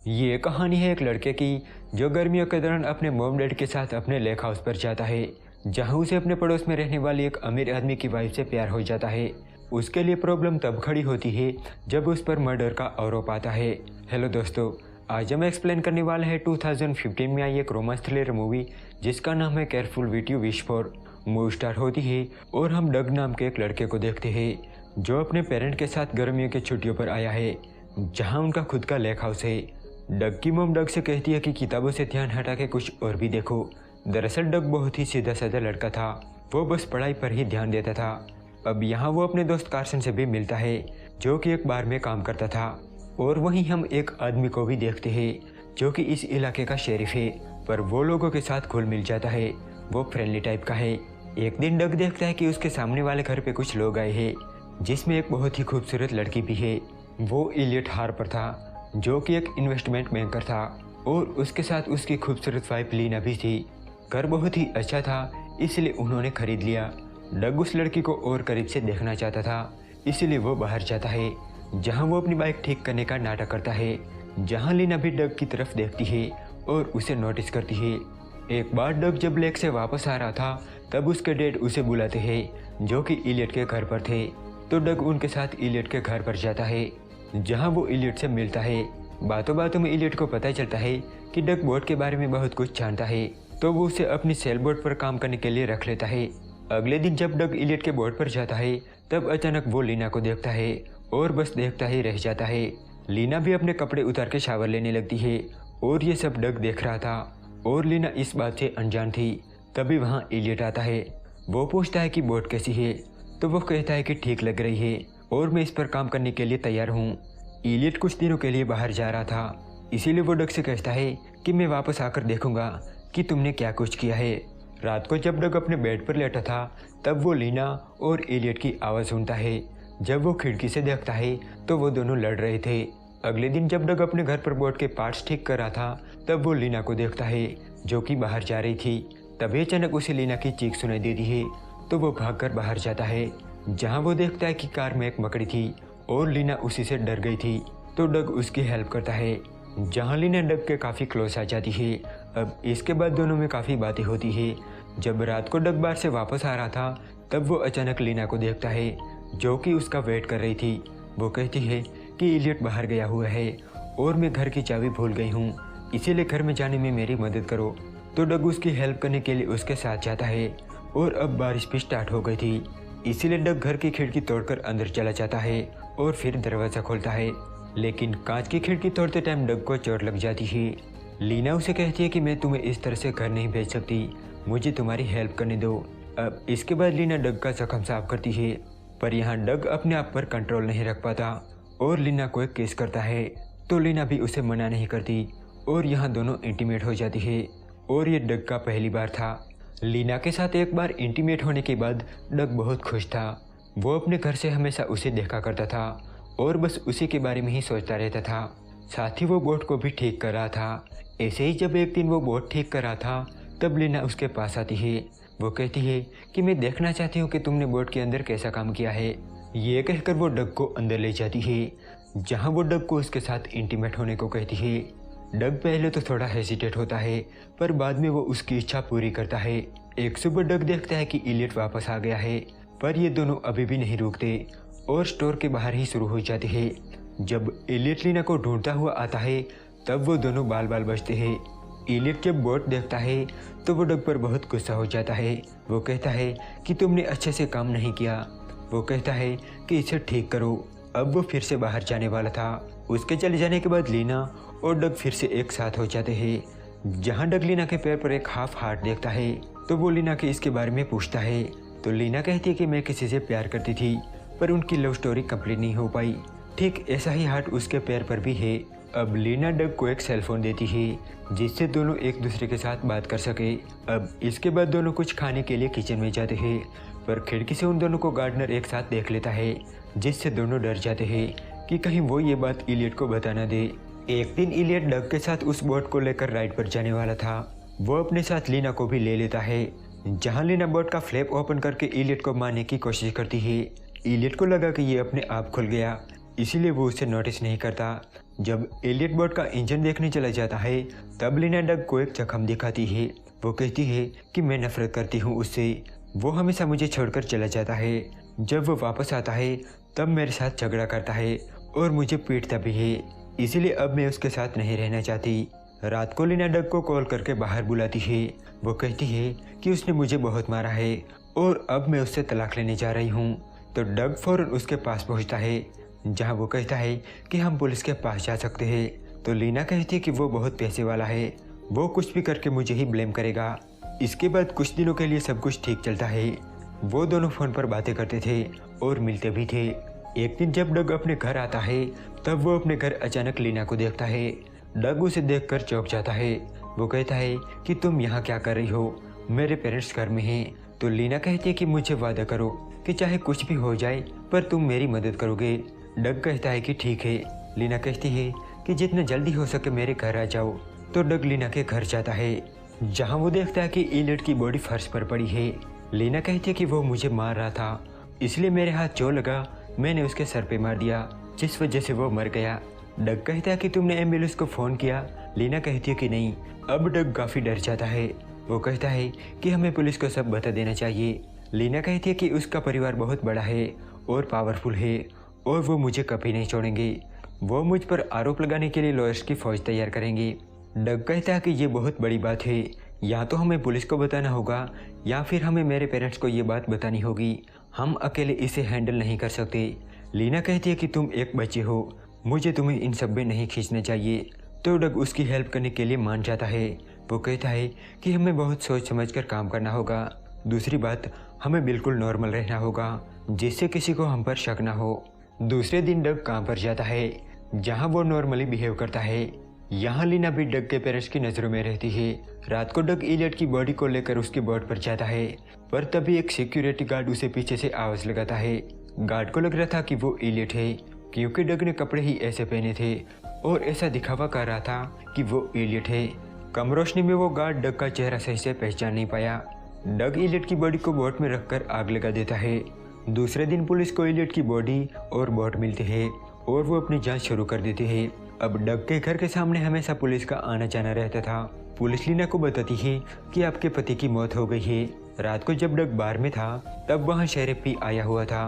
ये कहानी है एक लड़के की जो गर्मियों के दौरान अपने मॉम डैड के साथ अपने लेक हाउस पर जाता है, जहां उसे अपने पड़ोस में रहने वाली एक अमीर आदमी की वाइफ से प्यार हो जाता है। उसके लिए प्रॉब्लम तब खड़ी होती है जब उस पर मर्डर का आरोप आता है। हेलो दोस्तों, आज हम एक्सप्लेन करने वाले हैं 2015 में आई एक रोमांस थ्रिलर मूवी जिसका नाम है careful what you wish for. Movie start होती है और हम डग नाम के एक लड़के को देखते हैं जो अपने पेरेंट के साथ गर्मियों की छुट्टियों पर आया है, जहां उनका खुद का लेक हाउस है। डग की मॉम डग से कहती है कि किताबों से ध्यान हटा के कुछ और भी देखो। दरअसल डग बहुत ही सीधा साधा लड़का था, वो बस पढ़ाई पर ही ध्यान देता था। अब यहाँ वो अपने दोस्त कार्सन से भी मिलता है जो कि एक बार में काम करता था। और वहीं हम एक आदमी को भी देखते हैं जो कि इस इलाके का शेरिफ है, पर वो लोगों के साथ घुल मिल जाता है, वो फ्रेंडली टाइप का है। एक दिन डग देखता है कि उसके सामने वाले घर पे कुछ लोग आए हैं जिसमें एक बहुत ही खूबसूरत लड़की भी है। वो इलियट हार्पर था जो कि एक इन्वेस्टमेंट बैंकर था और उसके साथ उसकी खूबसूरत वाइफ लीना भी थी। घर बहुत ही अच्छा था इसलिए उन्होंने खरीद लिया। डग उस लड़की को और करीब से देखना चाहता था, इसलिए वो बाहर जाता है जहां वो अपनी बाइक ठीक करने का नाटक करता है। जहां लीना भी डग की तरफ देखती है और उसे नोटिस करती है। एक बार डग जब लेक से वापस आ रहा था तब उसके डैड उसे बुलाते हैं जो कि इलियट के घर पर थे। तो डग उनके साथ इलियट के घर पर जाता है जहां वो इलियट से मिलता है। बातों बातों में इलियट को पता चलता है कि डग बोट के बारे में बहुत कुछ जानता है, तो वो उसे अपनी सेल बोट पर काम करने के लिए रख लेता है। अगले दिन जब डग इलियट के बोट पर जाता है तब अचानक वो लीना को देखता है और बस देखता ही रह जाता है। लीना भी अपने कपड़े उतार के शावर लेने लगती है और ये सब डग देख रहा था और लीना इस बात से अनजान थी। तभी वहाँ इलियट आता है। वो पूछता है कि बोट कैसी है, तो वो कहता है कि ठीक लग रही है और मैं इस पर काम करने के लिए तैयार हूँ। इलियट कुछ दिनों के लिए बाहर जा रहा था, इसीलिए वो डग से कहता है कि मैं वापस आकर देखूंगा कि तुमने क्या कुछ किया है। रात को जब डग अपने बेड पर लेटा था तब वो लीना और इलियट की आवाज़ सुनता है। जब वो खिड़की से देखता है तो वो दोनों लड़ रहे थे। अगले दिन जब डग अपने घर पर बोट के पार्ट्स ठीक कर रहा था तब वो लीना को देखता है जो कि बाहर जा रही थी। तभी अचानक उसे लीना की चीख सुनाई देती है, तो वो भागकर बाहर जाता है जहां वो देखता है कि कार में एक मकड़ी थी और लीना उसी से डर गई थी। तो डग उसकी हेल्प करता है जहां लीना डग के काफ़ी क्लोज आ जाती है। अब इसके बाद दोनों में काफ़ी बातें होती है। जब रात को डग बार से वापस आ रहा था तब वो अचानक लीना को देखता है जो कि उसका वेट कर रही थी। वो कहती है कि इलियट बाहर गया हुआ है और मैं घर की चाबी भूल गई हूँ, इसीलिए घर में जाने में मेरी मदद करो। तो डग उसकी हेल्प करने के लिए उसके साथ जाता है और अब बारिश भी स्टार्ट हो गई थी, इसीलिए डग घर की खिड़की तोड़कर अंदर चला जाता है और फिर दरवाज़ा खोलता है। लेकिन कांच की खिड़की तोड़ते टाइम डग को चोट लग जाती है। लीना उसे कहती है कि मैं तुम्हें इस तरह से घर नहीं भेज सकती, मुझे तुम्हारी हेल्प करने दो। अब इसके बाद लीना डग का जख्म साफ करती है, पर यहाँ डग अपने आप पर कंट्रोल नहीं रख पाता और लीना को एक किस करता है। तो लीना भी उसे मना नहीं करती और यहाँ दोनों इंटीमेट हो जाती है और ये डग का पहली बार था। लीना के साथ एक बार इंटीमेट होने के बाद डग बहुत खुश था। वो अपने घर से हमेशा उसे देखा करता था और बस उसी के बारे में ही सोचता रहता था। साथ ही वो बोट को भी ठीक कर रहा था। ऐसे ही जब एक दिन वो बोट ठीक कर रहा था तब लीना उसके पास आती है। वो कहती है कि मैं देखना चाहती हूँ कि तुमने बोट के अंदर कैसा काम किया है। ये कहकर वो डग को अंदर ले जाती है जहाँ वो डग को उसके साथ इंटीमेट होने को कहती है। डग पहले तो थोड़ा हेजिटेट होता है पर बाद में वो उसकी इच्छा पूरी करता है। एक सुबह डग देखता है कि इलियट वापस आ गया है, पर ये दोनों अभी भी नहीं रुकते और स्टोर के बाहर ही शुरू हो जाते हैं। जब इलियट लीना को ढूंढता हुआ आता है तब वो दोनों बाल बाल बचते हैं। इलियट जब बोट देखता है तो वो डग पर बहुत गुस्सा हो जाता है। वो कहता है कि तुमने अच्छे से काम नहीं किया। वो कहता है कि इसे ठीक करो। अब वो फिर से बाहर जाने वाला था। उसके चले जाने के बाद लीना और डग फिर से एक साथ हो जाते हैं। जहां डग लीना के पैर पर एक हाफ हार्ट देखता है तो वो लीना के इसके बारे में पूछता है। तो लीना कहती है कि मैं किसी से प्यार करती थी पर उनकी लव स्टोरी कंप्लीट नहीं हो पाई। ठीक ऐसा ही हार्ट उसके पैर पर भी है। अब लीना डग को एक सेलफोन देती है जिससे दोनों एक दूसरे के साथ बात कर सके। अब इसके बाद दोनों कुछ खाने के लिए किचन में जाते हैं, पर खिड़की से उन दोनों को गार्डनर एक साथ देख लेता है जिससे दोनों डर जाते हैं कि कहीं वो ये बात इलियट को बता ना दे। एक दिन इलियट डग के साथ उस बोट को लेकर राइड पर जाने वाला था। वो अपने साथ लीना को भी ले लेता है जहां लीना बोट का फ्लैप ओपन करके इलियट को मारने की कोशिश करती है। इलियट को लगा कि ये अपने आप खुल गया, इसीलिए वो उसे नोटिस नहीं करता। जब एलियट बोट का इंजन देखने चला जाता है तब लीना डग को एक जख्म दिखाती है। वो कहती है कि मैं नफरत करती हूँ उससे, वो हमेशा मुझे छोड़कर चला जाता है। जब वो वापस आता है तब मेरे साथ झगड़ा करता है और मुझे पीटता भी है, इसीलिए अब मैं उसके साथ नहीं रहना चाहती। रात को लीना डग को कॉल करके बाहर बुलाती है। वो कहती है कि उसने मुझे बहुत मारा है और अब मैं उससे तलाक लेने जा रही हूँ। तो डग फौरन उसके पास पहुँचता है, जहाँ वो कहता है कि हम पुलिस के पास जा सकते हैं। तो लीना कहती है कि वो बहुत पैसे वाला है, वो कुछ भी करके मुझे ही ब्लेम करेगा। इसके बाद कुछ दिनों के लिए सब कुछ ठीक चलता है। वो दोनों फ़ोन पर बातें करते थे और मिलते भी थे। एक दिन जब डग अपने घर आता है तब वो अपने घर अचानक लीना को देखता है। डग उसे देखकर चौंक जाता है। वो कहता है कि तुम यहाँ क्या कर रही हो, मेरे पेरेंट्स घर में हैं। तो लीना कहती है कि मुझे वादा करो कि चाहे कुछ भी हो जाए पर तुम मेरी मदद करोगे। डग कहता है कि ठीक है। लीना कहती है कि जितना जल्दी हो सके मेरे घर आ जाओ। तो डग लीना के घर जाता है, जहाँ वो देखता है कि एलियट की बॉडी फर्श पर पड़ी है। लीना कहती है कि वो मुझे मार रहा था, इसलिए मेरे हाथ जो लगा मैंने उसके सर पे मार दिया, जिस वजह से वो मर गया। डग कहता है कि तुमने एम्बुलेंस को फ़ोन किया। लीना कहती है कि नहीं। अब डग काफ़ी डर जाता है। वो कहता है कि हमें पुलिस को सब बता देना चाहिए। लीना कहती है कि उसका परिवार बहुत बड़ा है और पावरफुल है और वो मुझे कभी नहीं छोड़ेंगे। वो मुझ पर आरोप लगाने के लिए लॉयर्स की फ़ौज तैयार करेंगे। डग कहता है कि ये बहुत बड़ी बात है, या तो हमें पुलिस को बताना होगा या फिर हमें मेरे पेरेंट्स को ये बात बतानी होगी। हम अकेले इसे हैंडल नहीं कर सकते। लीना कहती है कि तुम एक बच्चे हो, मुझे तुम्हें इन सब में नहीं खींचना चाहिए। तो डग उसकी हेल्प करने के लिए मान जाता है। वो कहता है कि हमें बहुत सोच समझकर काम करना होगा। दूसरी बात, हमें बिल्कुल नॉर्मल रहना होगा जिससे किसी को हम पर शक ना हो। दूसरे दिन डग काम पर जाता है, जहाँ वो नॉर्मली बिहेव करता है। यहाँ लीना भी डग के पेरेंट्स की नज़रों में रहती है। रात को डग एलियट की बॉडी को लेकर उसके बोट पर जाता है, पर तभी एक सिक्योरिटी गार्ड उसे पीछे से आवाज़ लगाता है। गार्ड को लग रहा था कि वो एलियट है, क्योंकि डग ने कपड़े ही ऐसे पहने थे और ऐसा दिखावा कर रहा था कि वो एलियट है। कम रोशनी में वो गार्ड डग का चेहरा सही से पहचान नहीं पाया। डग एलियट की बॉडी को बोट में रखकर आग लगा देता है। दूसरे दिन पुलिस को एलियट की बॉडी और बोट मिलती है और वो अपनी जांच शुरू कर देती है। अब डग के घर के सामने हमेशा पुलिस का आना जाना रहता था। पुलिस लीना को बताती है कि आपके पति की मौत हो गई है। रात को जब डग बार में था तब वहाँ शेरिफ भी आया हुआ था,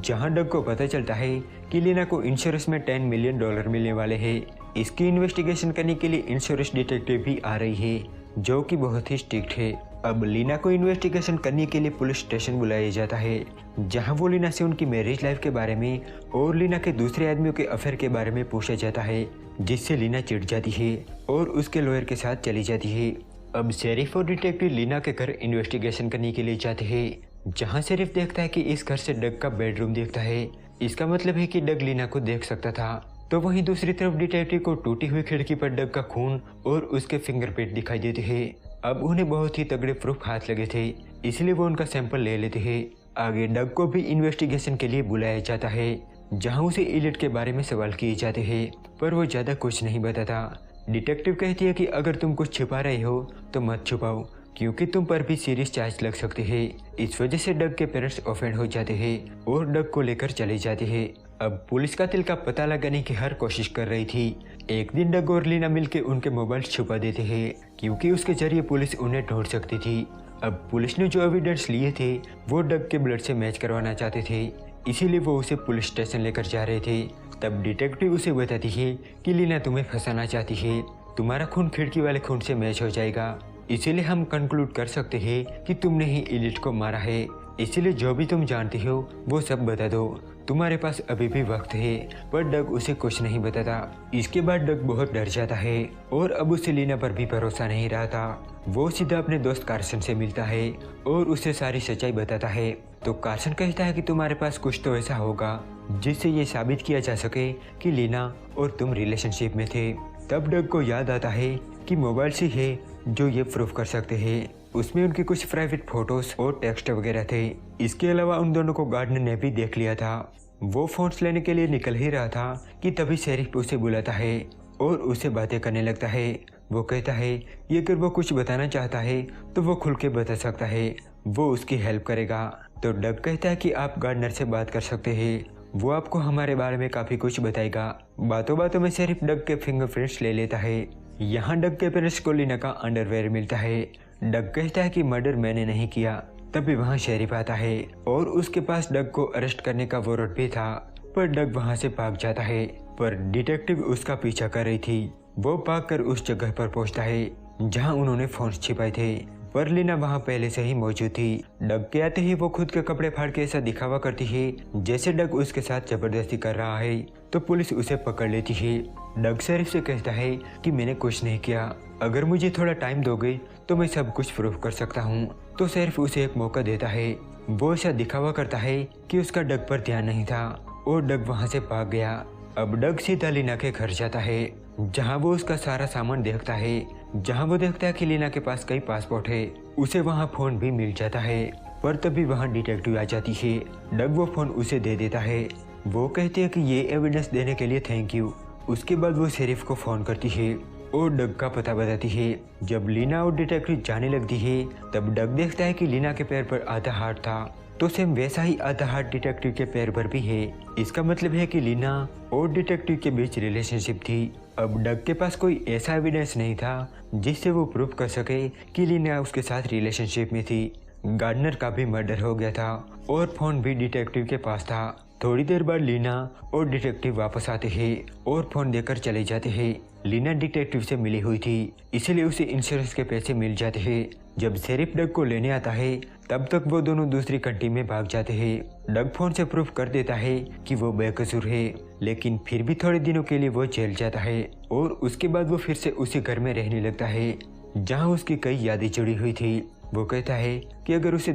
जहाँ डग को पता चलता है कि लीना को इंश्योरेंस में $10 मिलियन मिलने वाले हैं। इसकी इन्वेस्टिगेशन करने के लिए इंश्योरेंस डिटेक्टिव भी आ रही है, जो कि बहुत ही स्ट्रिक्ट है। अब लीना को इन्वेस्टिगेशन करने के लिए पुलिस स्टेशन बुलाया जाता है, जहां वो लीना से उनकी मैरिज लाइफ के बारे में और लीना के दूसरे आदमियों के अफेयर के बारे में पूछा जाता है, जिससे लीना चिढ़ जाती है और उसके लॉयर के साथ चली जाती है। अब शेरिफ और डिटेक्टिव लीना के घर इन्वेस्टिगेशन करने के लिए जाते हैं, जहां शेरिफ देखता है कि इस घर से डग का बेडरूम देखता है। इसका मतलब है कि डग लीना को देख सकता था। तो वहीं दूसरी तरफ डिटेक्टिव को टूटी हुई खिड़की पर डग का खून और उसके फिंगरप्रिंट दिखाई देते हैं। अब उन्हें बहुत ही तगड़े प्रूफ हाथ लगे थे, इसलिए वो उनका सैंपल ले लेते हैं। आगे डग को भी इन्वेस्टिगेशन के लिए बुलाया जाता है, जहां उसे एलियट के बारे में सवाल किए जाते हैं, पर वो ज़्यादा कुछ नहीं बताता। डिटेक्टिव कहती है कि अगर तुम कुछ छिपा रहे हो तो मत छुपाओ, क्योंकि तुम पर भी सीरियस चार्ज लग सकते हैं। इस वजह से डग के पेरेंट्स ऑफेंड हो जाते हैं और डग को लेकर चले जाते हैं। अब पुलिस कातिल का पता लगाने की हर कोशिश कर रही थी। एक दिन डग और लीना मिलकर उनके मोबाइल छुपा देते हैं, क्योंकि उसके जरिए पुलिस उन्हें ढूंढ सकती थी। अब पुलिस ने जो एविडेंस लिए थे वो डग के ब्लड से मैच करवाना चाहते थे, इसीलिए वो उसे पुलिस स्टेशन लेकर जा रहे थे। तब डिटेक्टिव उसे बताती है कि लीना तुम्हें फंसाना चाहती है, तुम्हारा खून खिड़की वाले खून से मैच हो जाएगा, इसीलिए हम कंक्लूड कर सकते हैं कि तुमने ही एलियट को मारा है। इसीलिए जो भी तुम जानती हो वो सब बता दो, तुम्हारे पास अभी भी वक्त है। पर डग उसे कुछ नहीं बताता। इसके बाद डग बहुत डर जाता है और अब उसे लीना पर भी भरोसा नहीं रहा था। वो सीधा अपने दोस्त कार्सन से मिलता है और उसे सारी सच्चाई बताता है। तो कार्सन कहता है कि तुम्हारे पास कुछ तो ऐसा होगा जिससे ये साबित किया जा सके कि लीना और तुम रिलेशनशिप में थे। तब डग को याद आता है कि मोबाइल से है जो ये प्रूफ कर सकते हैं। उसमें उनके कुछ प्राइवेट फोटोज और टेक्स्ट वगैरह थे। इसके अलावा उन दोनों को गार्डनर ने भी देख लिया था। वो फोन्स लेने के लिए निकल ही रहा था कि तभी शेरिफ उसे बुलाता है और उसे बातें करने लगता है। वो कहता है कि अगर वो कुछ बताना चाहता है तो वो खुल के बता सकता है, वो उसकी हेल्प करेगा। तो डग कहता है कि आप गार्डनर से बात कर सकते हैं वो आपको हमारे बारे में काफी कुछ बताएगा। बातों बातों में शेरिफ डग के फिंगरप्रिंट्स ले लेता है। यहाँ डग के पेरेंट्स को लीना का अंडरवेयर मिलता है। डग कहता है कि मर्डर मैंने नहीं किया। तभी वहाँ शेरिफ आता है और उसके पास डग को अरेस्ट करने का वारंट भी था, पर डग वहाँ से भाग जाता है। पर डिटेक्टिव उसका पीछा कर रही थी। वो भागकर उस जगह पर पहुँचता है जहाँ उन्होंने फोन छिपाए थे, पर लीना वहाँ पहले से ही मौजूद थी। डग के आते ही वो खुद के कपड़े फाड़ के ऐसा दिखावा करती है जैसे डग उसके साथ जबरदस्ती कर रहा है, तो पुलिस उसे पकड़ लेती है। डग शेरिफ से कहता है कि मैंने कुछ नहीं किया, अगर मुझे थोड़ा टाइम दोगे तो मैं सब कुछ प्रूफ कर सकता हूँ। तो शेरिफ उसे एक मौका देता है। वो ऐसा दिखावा करता है कि उसका डग पर ध्यान नहीं था और डग वहाँ से भाग गया। अब डग सीधा लीना के घर जाता है जहाँ वो उसका सारा सामान देखता है। जहाँ वो देखता है कि लीना के पास कई पासपोर्ट है, उसे वहाँ फोन भी मिल जाता है। पर तभी वहाँ डिटेक्टिव आ जाती है। डग वो फोन उसे दे देता है। वो कहते हैं कि ये एविडेंस देने के लिए थैंक यू। उसके बाद वो शेरिफ को फोन करती है और डग का पता बताती है। जब लीना और डिटेक्टिव जाने लगती है तब डग देखता है कि लीना के पैर पर आधा हाथ था, तो सेम वैसा ही आधा हाथ डिटेक्टिव के पैर पर भी है। इसका मतलब है कि लीना और डिटेक्टिव के बीच रिलेशनशिप थी। अब डग के पास कोई ऐसा एविडेंस नहीं था जिससे वो प्रूफ कर सके कि लीना उसके साथ रिलेशनशिप में थी। गार्डनर का भी मर्डर हो गया था और फोन भी डिटेक्टिव के पास था। थोड़ी देर बाद लीना और डिटेक्टिव वापस आते हैं और फोन देकर चले जाते हैं। लीना डिटेक्टिव से मिली हुई थी, इसलिए उसे इंश्योरेंस के पैसे मिल जाते हैं। जब शेरिफ डग को लेने आता है तब तक वो दोनों दूसरी कंट्री में भाग जाते हैं। डग फोन से प्रूफ कर देता है कि वो बेकसूर है, लेकिन फिर भी थोड़े दिनों के लिए वो जेल जाता है और उसके बाद वो फिर से उसी घर में रहने लगता है जहाँ उसकी कई यादें जुड़ी हुई थी। वो कहता है कि अगर उसे